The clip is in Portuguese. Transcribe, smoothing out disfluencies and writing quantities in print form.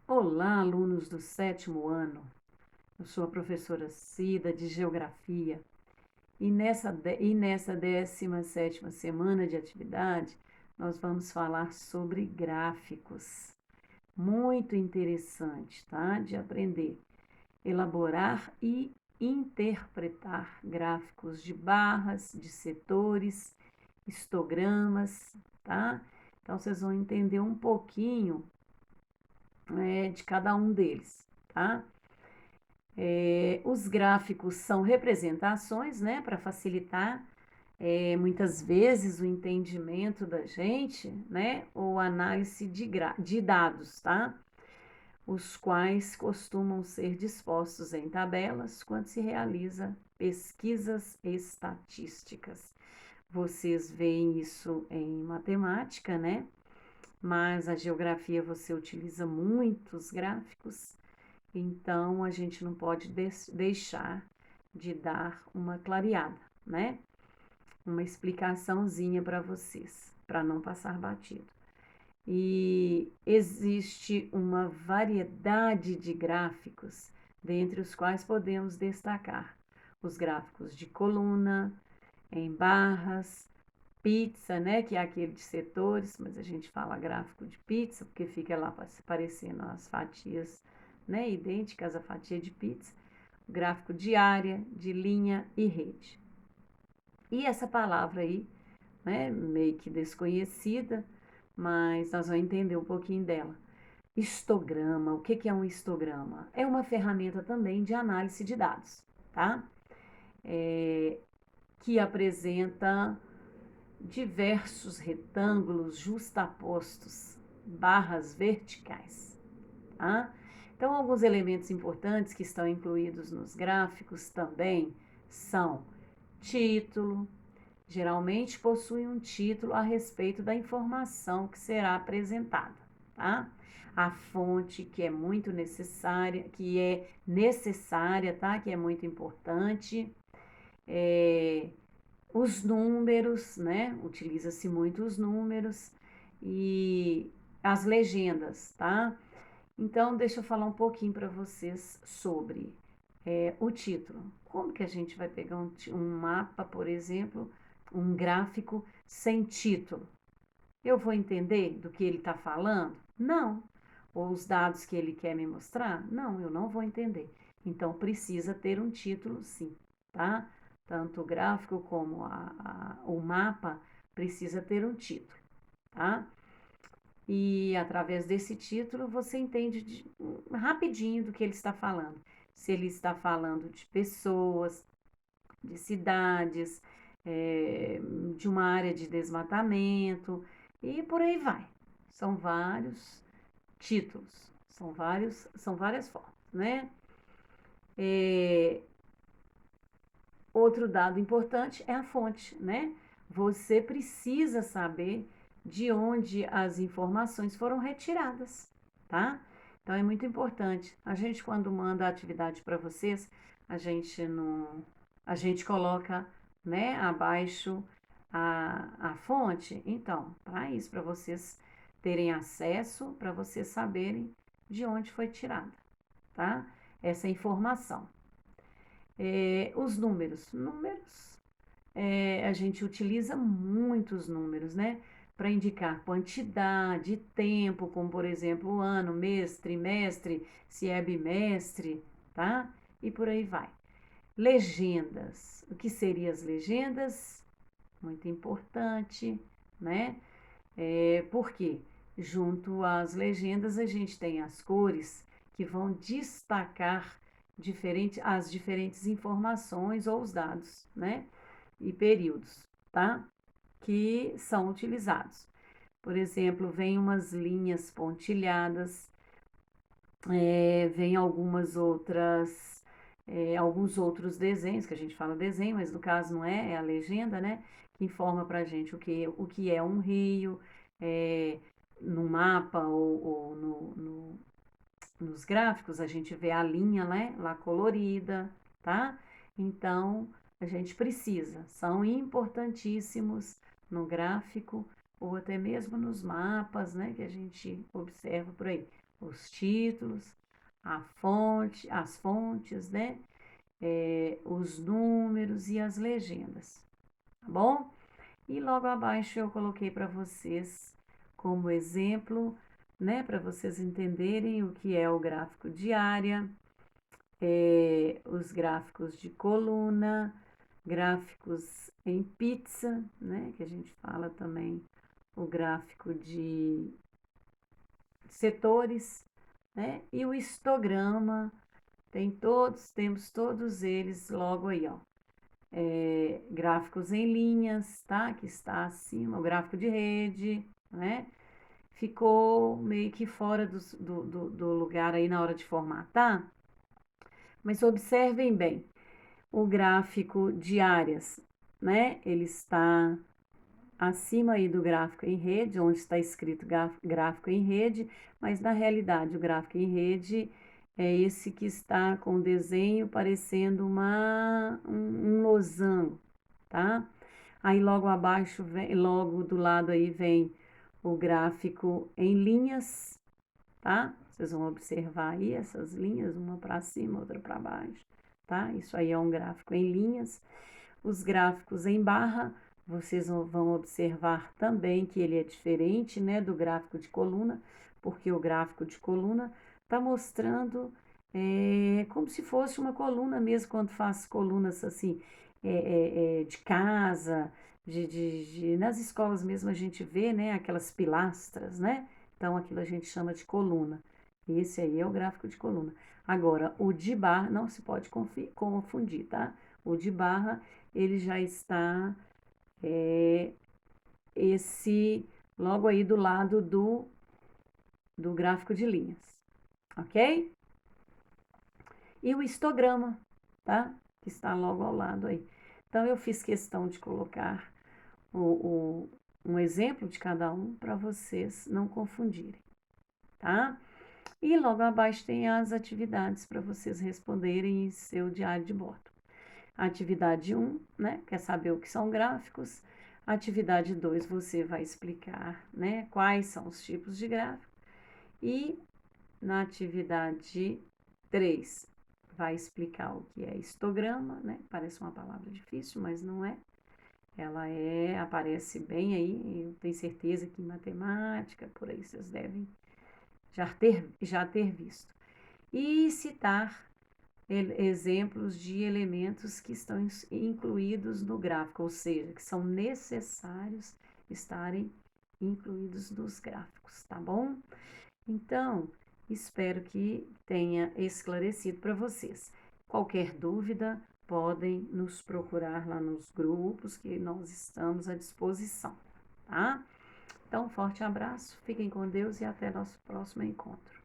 Olá, alunos do sétimo ano. Eu sou a professora Cida de Geografia e nessa 17ª semana de atividade nós vamos falar sobre gráficos. Muito interessante, tá? De aprender, elaborar e interpretar gráficos de barras, de setores, histogramas, tá? Então vocês vão entender um pouquinho de cada um deles, tá? Os gráficos são representações, né, para facilitar muitas vezes o entendimento da gente, né, ou análise de dados, tá? Os quais costumam ser dispostos em tabelas quando se realiza pesquisas estatísticas. Vocês veem isso em matemática, né? Mas a geografia você utiliza muitos gráficos, então a gente não pode deixar de dar uma clareada, né? Uma explicaçãozinha para vocês, para não passar batido. E existe uma variedade de gráficos, dentre os quais podemos destacar os gráficos de coluna, em barras, pizza, né, que é aquele de setores, mas a gente fala gráfico de pizza, porque fica lá parecendo as fatias, né, idênticas à fatia de pizza, gráfico de área, de linha e rede. E essa palavra aí, né, meio que desconhecida, mas nós vamos entender um pouquinho dela. Histograma, o que é um histograma? É uma ferramenta também de análise de dados, tá? Que apresenta diversos retângulos justapostos, barras verticais, tá? Então, alguns elementos importantes que estão incluídos nos gráficos também são título, geralmente possui um título a respeito da informação que será apresentada, tá? A fonte que é muito necessária, tá? Que é muito importante. Os números, né? Utiliza-se muito os números e as legendas, tá? Então, deixa eu falar um pouquinho para vocês sobre o título. Como que a gente vai pegar um mapa, por exemplo, um gráfico sem título? Eu vou entender do que ele está falando? Não. Ou os dados que ele quer me mostrar? Não, eu não vou entender. Então, precisa ter um título, sim, tá? Tanto o gráfico como o mapa precisa ter um título, tá? E através desse título você entende rapidinho do que ele está falando. Se ele está falando de pessoas, de cidades, de uma área de desmatamento e por aí vai. São vários títulos, são várias formas, né? Outro dado importante é a fonte, né? Você precisa saber de onde as informações foram retiradas, tá? Então é muito importante. A gente quando manda a atividade para vocês, a gente não, a gente coloca, né, abaixo a fonte. Então, para isso, para vocês terem acesso, para vocês saberem de onde foi tirada, tá? Essa informação. Os números, a gente utiliza muitos números, né? Para indicar quantidade, tempo, como por exemplo ano, mês, trimestre, se é bimestre, tá? E por aí vai. Legendas. O que seriam as legendas? Muito importante, né? Porque junto às legendas a gente tem as cores que vão destacar as diferentes informações ou os dados, né? E períodos, tá? Que são utilizados. Por exemplo, vem umas linhas pontilhadas, vem alguns outros desenhos, que a gente fala desenho, mas no caso não é a legenda, né? Que informa pra gente o que é um rio, é, no mapa ou nos gráficos, a gente vê a linha, né, lá colorida, tá? Então, a gente precisa, são importantíssimos no gráfico ou até mesmo nos mapas, né, que a gente observa por aí. os títulos, as fontes, né? Os números e as legendas, tá bom? E logo abaixo eu coloquei para vocês como exemplo, né? Para vocês entenderem o que é o gráfico de área, os gráficos de coluna, gráficos em pizza, né? Que a gente fala também o gráfico de setores, né? E o histograma, temos todos eles logo aí, ó. Gráficos em linhas, tá? Que está acima, o gráfico de rede, né? Ficou meio que fora do lugar aí na hora de formatar, mas observem bem, o gráfico de áreas, né? Ele está acima aí do gráfico em rede, onde está escrito gráfico em rede, mas na realidade o gráfico em rede é esse que está com o desenho parecendo um losango, tá? Aí logo abaixo, logo do lado aí vem o gráfico em linhas, tá? Vocês vão observar aí essas linhas, uma para cima, outra para baixo, tá? Isso aí é um gráfico em linhas. Os gráficos em barra, vocês vão observar também que ele é diferente, né, do gráfico de coluna, porque o gráfico de coluna está mostrando como se fosse uma coluna mesmo, quando faz colunas assim, de casa, nas escolas mesmo a gente vê, né, aquelas pilastras, né? Então aquilo a gente chama de coluna. Esse aí é o gráfico de coluna. Agora, o de barra não se pode confundir, tá? O de barra, ele já está esse logo aí do lado do gráfico de linhas, ok? E o histograma, tá? Que está logo ao lado aí. Então, eu fiz questão de colocar um exemplo de cada um para vocês não confundirem, tá? E logo abaixo tem as atividades para vocês responderem em seu diário de bordo. Atividade 1, né? Quer saber o que são gráficos. Atividade 2, você vai explicar, né? Quais são os tipos de gráfico. E na atividade 3, vai explicar o que é histograma, né? Parece uma palavra difícil, mas não é. Ela aparece bem aí, eu tenho certeza que em matemática, por aí vocês devem já ter visto. E citar exemplos de elementos que estão incluídos no gráfico, ou seja, que são necessários estarem incluídos nos gráficos, tá bom? Então, espero que tenha esclarecido para vocês. Qualquer dúvida, podem nos procurar lá nos grupos que nós estamos à disposição, tá? Então, forte abraço, fiquem com Deus e até nosso próximo encontro.